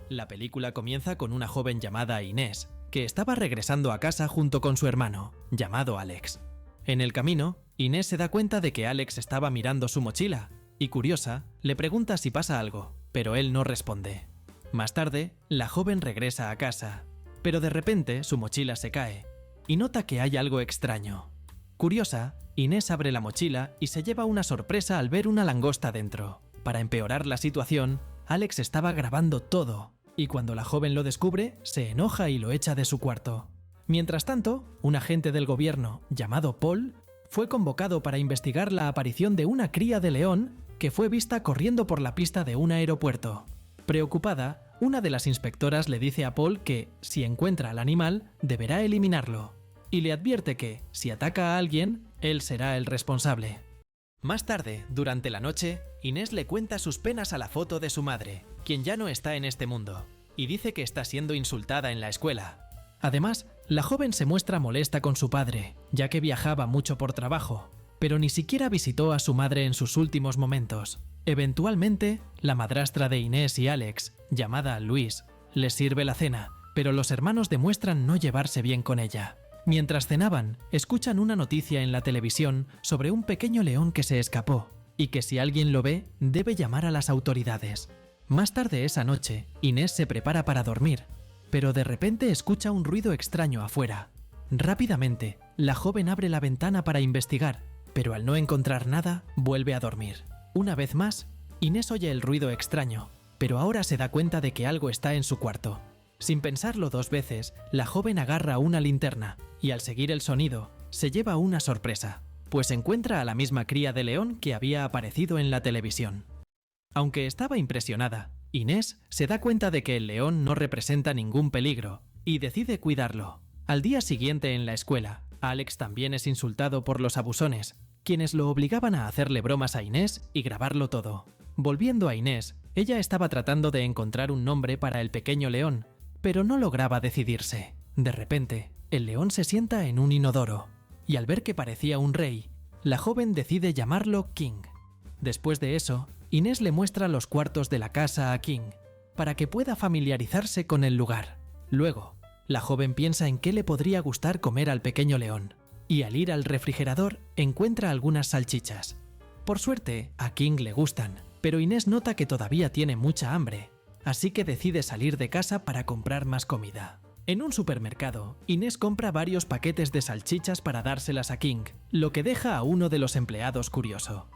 La película comienza con una joven llamada Inés, que estaba regresando a casa junto con su hermano, llamado Alex. En el camino, Inés se da cuenta de que Alex estaba mirando su mochila, y curiosa, le pregunta si pasa algo, pero él no responde. Más tarde, la joven regresa a casa, pero de repente su mochila se cae, y nota que hay algo extraño. Curiosa, Inés abre la mochila y se lleva una sorpresa al ver una langosta dentro. Para empeorar la situación, Alex estaba grabando todo, y cuando la joven lo descubre, se enoja y lo echa de su cuarto. Mientras tanto, un agente del gobierno, llamado Paul, fue convocado para investigar la aparición de una cría de león que fue vista corriendo por la pista de un aeropuerto. Preocupada, una de las inspectoras le dice a Paul que, si encuentra al animal, deberá eliminarlo, y le advierte que, si ataca a alguien, él será el responsable. Más tarde, durante la noche, Inés le cuenta sus penas a la foto de su madre, quien ya no está en este mundo, y dice que está siendo insultada en la escuela. Además, la joven se muestra molesta con su padre, ya que viajaba mucho por trabajo, pero ni siquiera visitó a su madre en sus últimos momentos. Eventualmente, la madrastra de Inés y Alex, llamada Louise, les sirve la cena, pero los hermanos demuestran no llevarse bien con ella. Mientras cenaban, escuchan una noticia en la televisión sobre un pequeño león que se escapó, y que si alguien lo ve, debe llamar a las autoridades. Más tarde esa noche, Inés se prepara para dormir, pero de repente escucha un ruido extraño afuera. Rápidamente, la joven abre la ventana para investigar, pero al no encontrar nada, vuelve a dormir. Una vez más, Inés oye el ruido extraño, pero ahora se da cuenta de que algo está en su cuarto. Sin pensarlo dos veces, la joven agarra una linterna y al seguir el sonido, se lleva una sorpresa, pues encuentra a la misma cría de león que había aparecido en la televisión. Aunque estaba impresionada, Inés se da cuenta de que el león no representa ningún peligro y decide cuidarlo. Al día siguiente en la escuela, Alex también es insultado por los abusones, quienes lo obligaban a hacerle bromas a Inés y grabarlo todo. Volviendo a Inés, ella estaba tratando de encontrar un nombre para el pequeño león, pero no lograba decidirse. De repente, el león se sienta en un inodoro, y al ver que parecía un rey, la joven decide llamarlo King. Después de eso, Inés le muestra los cuartos de la casa a King, para que pueda familiarizarse con el lugar. Luego, la joven piensa en qué le podría gustar comer al pequeño león, y al ir al refrigerador encuentra algunas salchichas. Por suerte, a King le gustan, pero Inés nota que todavía tiene mucha hambre, así que decide salir de casa para comprar más comida. En un supermercado, Inés compra varios paquetes de salchichas para dárselas a King, lo que deja a uno de los empleados curioso.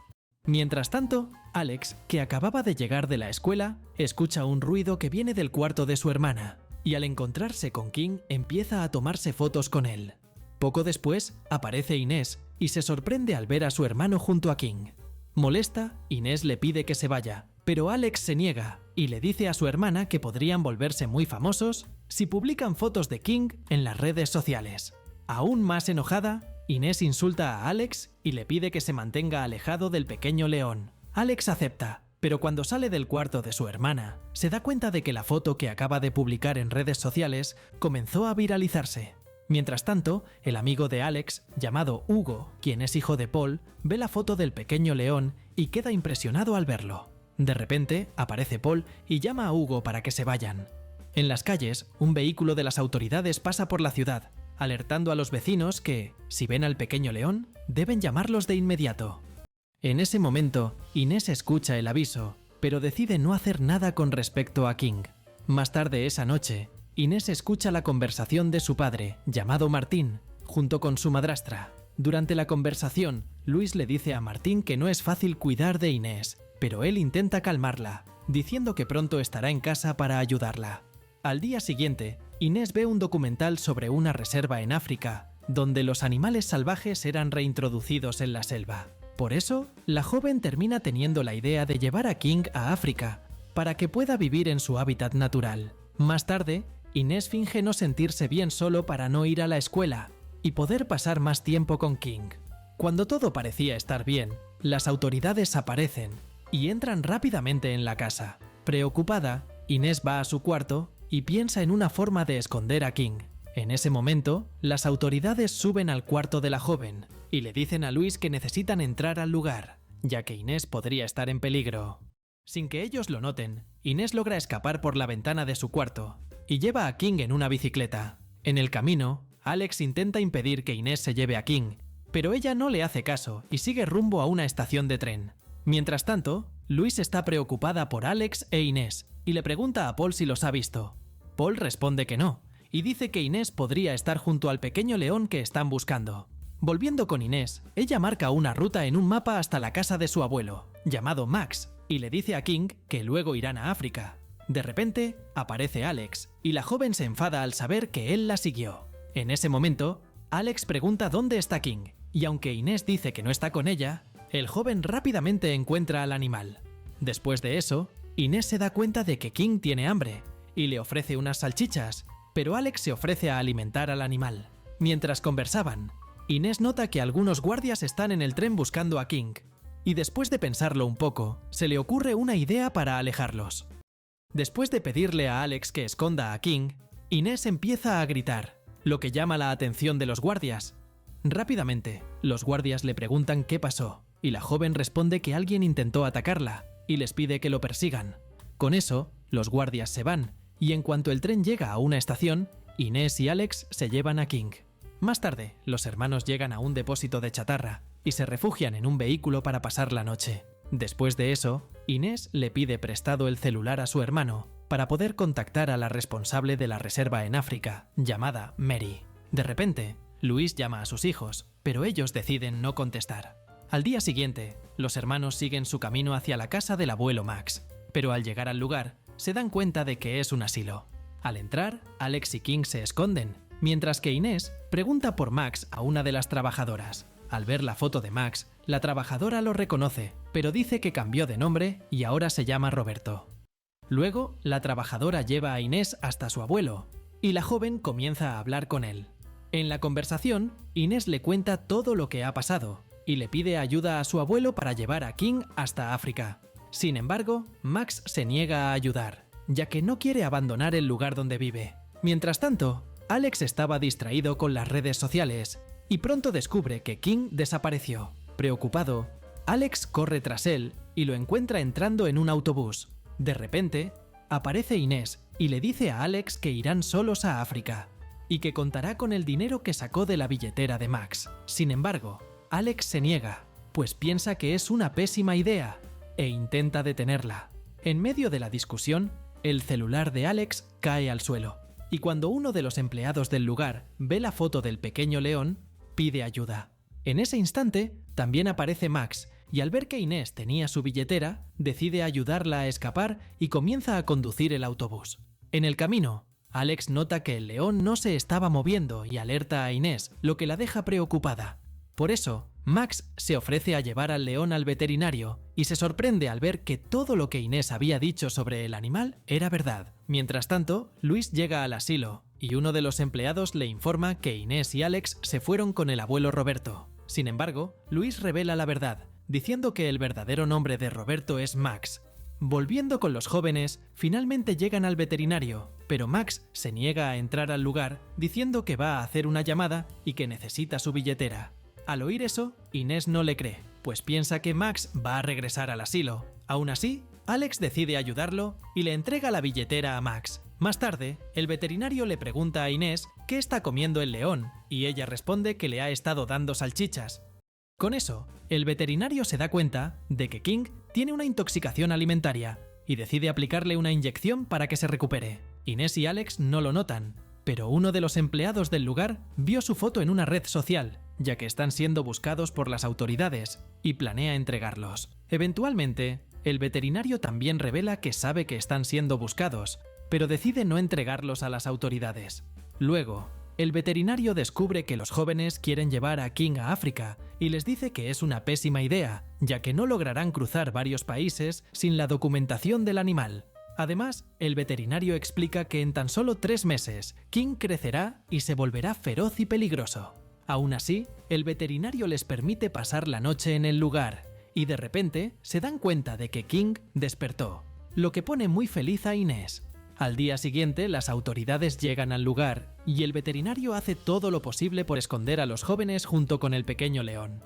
Mientras tanto, Alex, que acababa de llegar de la escuela, escucha un ruido que viene del cuarto de su hermana, y al encontrarse con King empieza a tomarse fotos con él. Poco después, aparece Inés y se sorprende al ver a su hermano junto a King. Molesta, Inés le pide que se vaya, pero Alex se niega y le dice a su hermana que podrían volverse muy famosos si publican fotos de King en las redes sociales. Aún más enojada, Inés insulta a Alex y le pide que se mantenga alejado del pequeño león. Alex acepta, pero cuando sale del cuarto de su hermana, se da cuenta de que la foto que acaba de publicar en redes sociales comenzó a viralizarse. Mientras tanto, el amigo de Alex, llamado Hugo, quien es hijo de Paul, ve la foto del pequeño león y queda impresionado al verlo. De repente, aparece Paul y llama a Hugo para que se vayan. En las calles, un vehículo de las autoridades pasa por la ciudad, alertando a los vecinos que, si ven al pequeño león, deben llamarlos de inmediato. En ese momento, Inés escucha el aviso, pero decide no hacer nada con respecto a King. Más tarde esa noche, Inés escucha la conversación de su padre, llamado Martín, junto con su madrastra. Durante la conversación, Luis le dice a Martín que no es fácil cuidar de Inés, pero él intenta calmarla, diciendo que pronto estará en casa para ayudarla. Al día siguiente, Inés ve un documental sobre una reserva en África, donde los animales salvajes eran reintroducidos en la selva. Por eso, la joven termina teniendo la idea de llevar a King a África, para que pueda vivir en su hábitat natural. Más tarde, Inés finge no sentirse bien solo para no ir a la escuela y poder pasar más tiempo con King. Cuando todo parecía estar bien, las autoridades aparecen y entran rápidamente en la casa. Preocupada, Inés va a su cuarto y piensa en una forma de esconder a King. En ese momento, las autoridades suben al cuarto de la joven y le dicen a Luis que necesitan entrar al lugar, ya que Inés podría estar en peligro. Sin que ellos lo noten, Inés logra escapar por la ventana de su cuarto y lleva a King en una bicicleta. En el camino, Alex intenta impedir que Inés se lleve a King, pero ella no le hace caso y sigue rumbo a una estación de tren. Mientras tanto, Louise está preocupada por Alex e Inés y le pregunta a Paul si los ha visto. Paul responde que no, y dice que Inés podría estar junto al pequeño león que están buscando. Volviendo con Inés, ella marca una ruta en un mapa hasta la casa de su abuelo, llamado Max, y le dice a King que luego irán a África. De repente, aparece Alex, y la joven se enfada al saber que él la siguió. En ese momento, Alex pregunta dónde está King, y aunque Inés dice que no está con ella, el joven rápidamente encuentra al animal. Después de eso, Inés se da cuenta de que King tiene hambre, y le ofrece unas salchichas, pero Alex se ofrece a alimentar al animal. Mientras conversaban, Inés nota que algunos guardias están en el tren buscando a King, y después de pensarlo un poco, se le ocurre una idea para alejarlos. Después de pedirle a Alex que esconda a King, Inés empieza a gritar, lo que llama la atención de los guardias. Rápidamente, los guardias le preguntan qué pasó, y la joven responde que alguien intentó atacarla, y les pide que lo persigan. Con eso, los guardias se van, y en cuanto el tren llega a una estación, Inés y Alex se llevan a King. Más tarde, los hermanos llegan a un depósito de chatarra, y se refugian en un vehículo para pasar la noche. Después de eso, Inés le pide prestado el celular a su hermano para poder contactar a la responsable de la reserva en África, llamada Mary. De repente, Louise llama a sus hijos, pero ellos deciden no contestar. Al día siguiente, los hermanos siguen su camino hacia la casa del abuelo Max, pero al llegar al lugar, se dan cuenta de que es un asilo. Al entrar, Alex y King se esconden, mientras que Inés pregunta por Max a una de las trabajadoras. Al ver la foto de Max, la trabajadora lo reconoce, pero dice que cambió de nombre y ahora se llama Roberto. Luego, la trabajadora lleva a Inés hasta su abuelo, y la joven comienza a hablar con él. En la conversación, Inés le cuenta todo lo que ha pasado, y le pide ayuda a su abuelo para llevar a King hasta África. Sin embargo, Max se niega a ayudar, ya que no quiere abandonar el lugar donde vive. Mientras tanto, Alex estaba distraído con las redes sociales, y pronto descubre que King desapareció. Preocupado, Alex corre tras él y lo encuentra entrando en un autobús. De repente, aparece Inés y le dice a Alex que irán solos a África y que contará con el dinero que sacó de la billetera de Max. Sin embargo, Alex se niega, pues piensa que es una pésima idea e intenta detenerla. En medio de la discusión, el celular de Alex cae al suelo y cuando uno de los empleados del lugar ve la foto del pequeño león, pide ayuda. En ese instante, también aparece Max, y al ver que Inés tenía su billetera, decide ayudarla a escapar y comienza a conducir el autobús. En el camino, Alex nota que el león no se estaba moviendo y alerta a Inés, lo que la deja preocupada. Por eso, Max se ofrece a llevar al león al veterinario y se sorprende al ver que todo lo que Inés había dicho sobre el animal era verdad. Mientras tanto, Luis llega al asilo y uno de los empleados le informa que Inés y Alex se fueron con el abuelo Roberto. Sin embargo, Luis revela la verdad, diciendo que el verdadero nombre de Roberto es Max. Volviendo con los jóvenes, finalmente llegan al veterinario, pero Max se niega a entrar al lugar diciendo que va a hacer una llamada y que necesita su billetera. Al oír eso, Inés no le cree, pues piensa que Max va a regresar al asilo. Aún así, Alex decide ayudarlo y le entrega la billetera a Max. Más tarde, el veterinario le pregunta a Inés qué está comiendo el león y ella responde que le ha estado dando salchichas. Con eso, el veterinario se da cuenta de que King tiene una intoxicación alimentaria y decide aplicarle una inyección para que se recupere. Inés y Alex no lo notan, pero uno de los empleados del lugar vio su foto en una red social, ya que están siendo buscados por las autoridades, y planea entregarlos. Eventualmente, el veterinario también revela que sabe que están siendo buscados, pero decide no entregarlos a las autoridades. Luego, el veterinario descubre que los jóvenes quieren llevar a King a África y les dice que es una pésima idea, ya que no lograrán cruzar varios países sin la documentación del animal. Además, el veterinario explica que en tan solo 3 meses, King crecerá y se volverá feroz y peligroso. Aún así, el veterinario les permite pasar la noche en el lugar, y de repente se dan cuenta de que King despertó, lo que pone muy feliz a Inés. Al día siguiente, las autoridades llegan al lugar y el veterinario hace todo lo posible por esconder a los jóvenes junto con el pequeño león.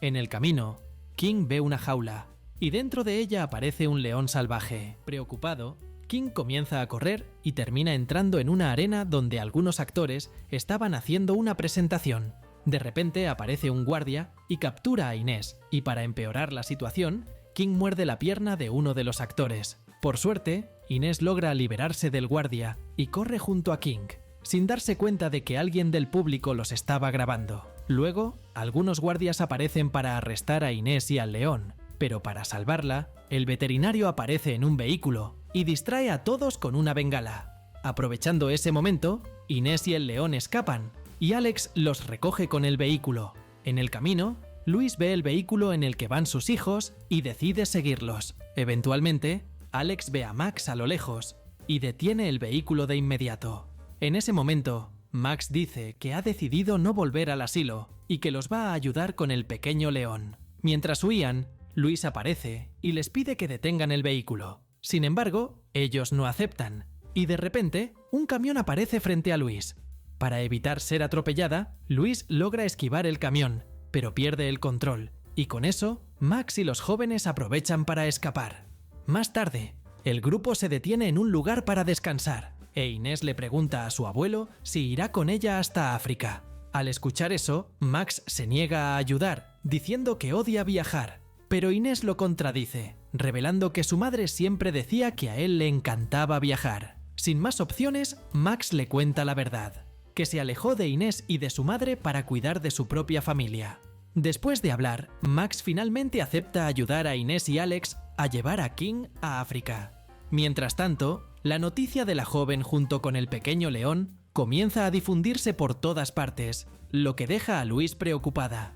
En el camino, King ve una jaula y dentro de ella aparece un león salvaje. Preocupado, King comienza a correr y termina entrando en una arena donde algunos actores estaban haciendo una presentación. De repente aparece un guardia y captura a Inés, y para empeorar la situación, King muerde la pierna de uno de los actores. Por suerte, Inés logra liberarse del guardia y corre junto a King, sin darse cuenta de que alguien del público los estaba grabando. Luego, algunos guardias aparecen para arrestar a Inés y al león, pero para salvarla, el veterinario aparece en un vehículo y distrae a todos con una bengala. Aprovechando ese momento, Inés y el león escapan, y Alex los recoge con el vehículo. En el camino, Luis ve el vehículo en el que van sus hijos y decide seguirlos. Eventualmente, Alex ve a Max a lo lejos y detiene el vehículo de inmediato. En ese momento, Max dice que ha decidido no volver al asilo y que los va a ayudar con el pequeño león. Mientras huían, Luis aparece y les pide que detengan el vehículo. Sin embargo, ellos no aceptan, y de repente, un camión aparece frente a Luis. Para evitar ser atropellada, Luis logra esquivar el camión, pero pierde el control, y con eso, Max y los jóvenes aprovechan para escapar. Más tarde, el grupo se detiene en un lugar para descansar, e Inés le pregunta a su abuelo si irá con ella hasta África. Al escuchar eso, Max se niega a ayudar, diciendo que odia viajar, pero Inés lo contradice, revelando que su madre siempre decía que a él le encantaba viajar. Sin más opciones, Max le cuenta la verdad, que se alejó de Inés y de su madre para cuidar de su propia familia. Después de hablar, Max finalmente acepta ayudar a Inés y Alex a llevar a King a África. Mientras tanto, la noticia de la joven junto con el pequeño león comienza a difundirse por todas partes, lo que deja a Luis preocupada.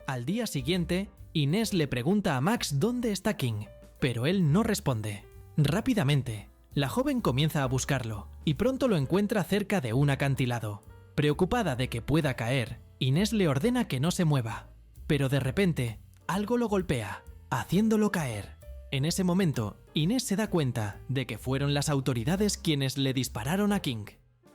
Al día siguiente, Inés le pregunta a Max dónde está King, pero él no responde. Rápidamente, la joven comienza a buscarlo y pronto lo encuentra cerca de un acantilado. Preocupada de que pueda caer, Inés le ordena que no se mueva, pero de repente, algo lo golpea, haciéndolo caer. En ese momento, Inés se da cuenta de que fueron las autoridades quienes le dispararon a King,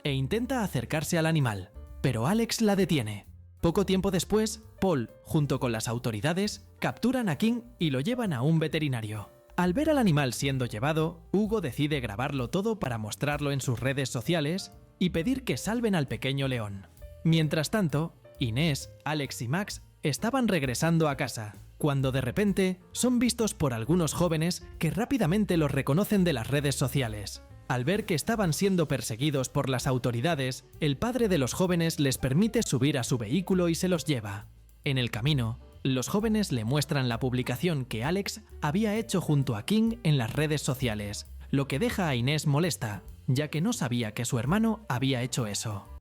e intenta acercarse al animal, pero Alex la detiene. Poco tiempo después, Paul, junto con las autoridades, capturan a King y lo llevan a un veterinario. Al ver al animal siendo llevado, Hugo decide grabarlo todo para mostrarlo en sus redes sociales y pedir que salven al pequeño león. Mientras tanto, Inés, Alex y Max estaban regresando a casa, cuando de repente son vistos por algunos jóvenes que rápidamente los reconocen de las redes sociales. Al ver que estaban siendo perseguidos por las autoridades, el padre de los jóvenes les permite subir a su vehículo y se los lleva. En el camino, los jóvenes le muestran la publicación que Alex había hecho junto a King en las redes sociales, lo que deja a Inés molesta, ya que no sabía que su hermano había hecho eso.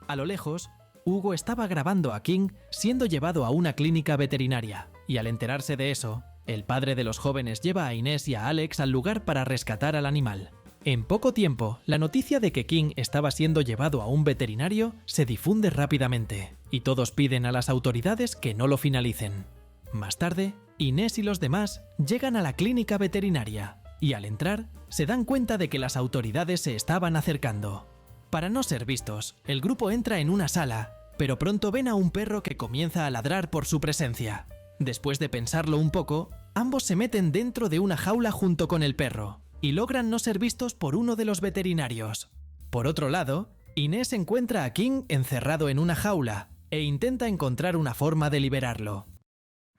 A lo lejos, Hugo estaba grabando a King siendo llevado a una clínica veterinaria, y al enterarse de eso, el padre de los jóvenes lleva a Inés y a Alex al lugar para rescatar al animal. En poco tiempo, la noticia de que King estaba siendo llevado a un veterinario se difunde rápidamente, y todos piden a las autoridades que no lo finalicen. Más tarde, Inés y los demás llegan a la clínica veterinaria, y al entrar, se dan cuenta de que las autoridades se estaban acercando. Para no ser vistos, el grupo entra en una sala, pero pronto ven a un perro que comienza a ladrar por su presencia. Después de pensarlo un poco, ambos se meten dentro de una jaula junto con el perro, y logran no ser vistos por uno de los veterinarios. Por otro lado, Inés encuentra a King encerrado en una jaula e intenta encontrar una forma de liberarlo.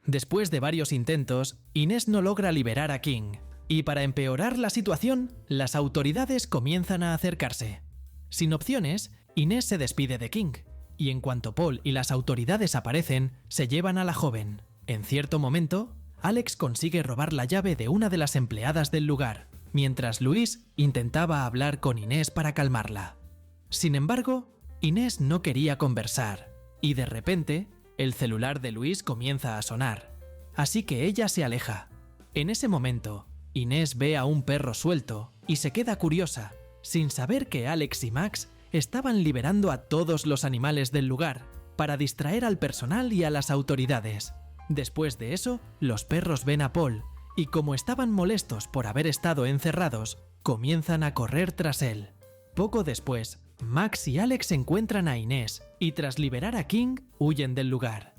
Después de varios intentos, Inés no logra liberar a King, y para empeorar la situación, las autoridades comienzan a acercarse. Sin opciones, Inés se despide de King, y en cuanto Paul y las autoridades aparecen, se llevan a la joven. En cierto momento, Alex consigue robar la llave de una de las empleadas del lugar, mientras Luis intentaba hablar con Inés para calmarla. Sin embargo, Inés no quería conversar, y de repente, el celular de Luis comienza a sonar, así que ella se aleja. En ese momento, Inés ve a un perro suelto y se queda curiosa, sin saber que Alex y Max estaban liberando a todos los animales del lugar para distraer al personal y a las autoridades. Después de eso, los perros ven a Paul, y como estaban molestos por haber estado encerrados, comienzan a correr tras él. Poco después, Max y Alex encuentran a Inés y tras liberar a King, huyen del lugar.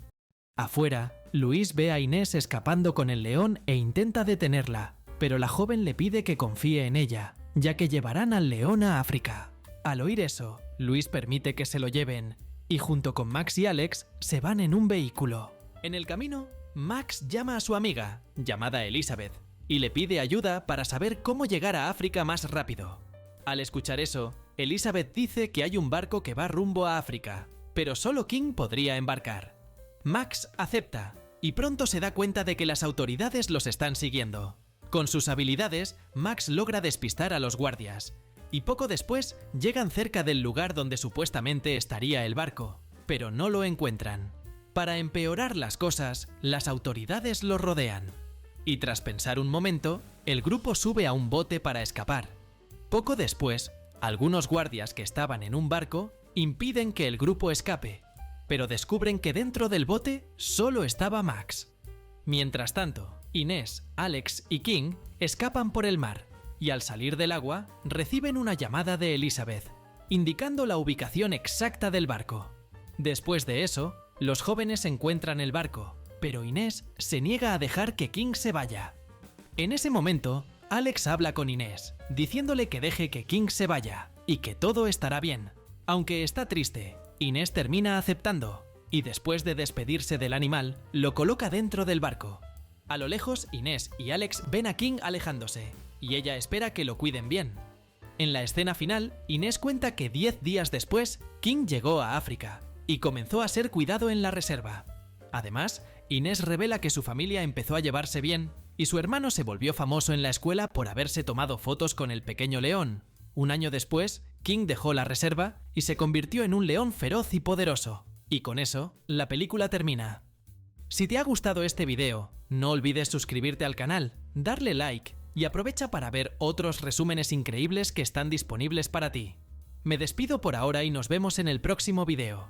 Afuera, Luis ve a Inés escapando con el león e intenta detenerla, pero la joven le pide que confíe en ella, ya que llevarán al león a África. Al oír eso, Luis permite que se lo lleven, y junto con Max y Alex se van en un vehículo. En el camino, Max llama a su amiga, llamada Elizabeth, y le pide ayuda para saber cómo llegar a África más rápido. Al escuchar eso, Elizabeth dice que hay un barco que va rumbo a África, pero solo King podría embarcar. Max acepta, y pronto se da cuenta de que las autoridades los están siguiendo. Con sus habilidades, Max logra despistar a los guardias, y poco después llegan cerca del lugar donde supuestamente estaría el barco, pero no lo encuentran. Para empeorar las cosas, las autoridades los rodean. Y tras pensar un momento, el grupo sube a un bote para escapar. Poco después, algunos guardias que estaban en un barco impiden que el grupo escape, pero descubren que dentro del bote solo estaba Max. Mientras tanto, Inés, Alex y King escapan por el mar, y al salir del agua reciben una llamada de Elizabeth, indicando la ubicación exacta del barco. Después de eso, los jóvenes encuentran el barco, pero Inés se niega a dejar que King se vaya. En ese momento, Alex habla con Inés, diciéndole que deje que King se vaya, y que todo estará bien. Aunque está triste, Inés termina aceptando, y después de despedirse del animal, lo coloca dentro del barco. A lo lejos, Inés y Alex ven a King alejándose, y ella espera que lo cuiden bien. En la escena final, Inés cuenta que 10 días después, King llegó a África, y comenzó a ser cuidado en la reserva. Además, Inés revela que su familia empezó a llevarse bien, y su hermano se volvió famoso en la escuela por haberse tomado fotos con el pequeño león. Un año después, King dejó la reserva y se convirtió en un león feroz y poderoso. Y con eso, la película termina. Si te ha gustado este video, no olvides suscribirte al canal, darle like y aprovecha para ver otros resúmenes increíbles que están disponibles para ti. Me despido por ahora y nos vemos en el próximo video.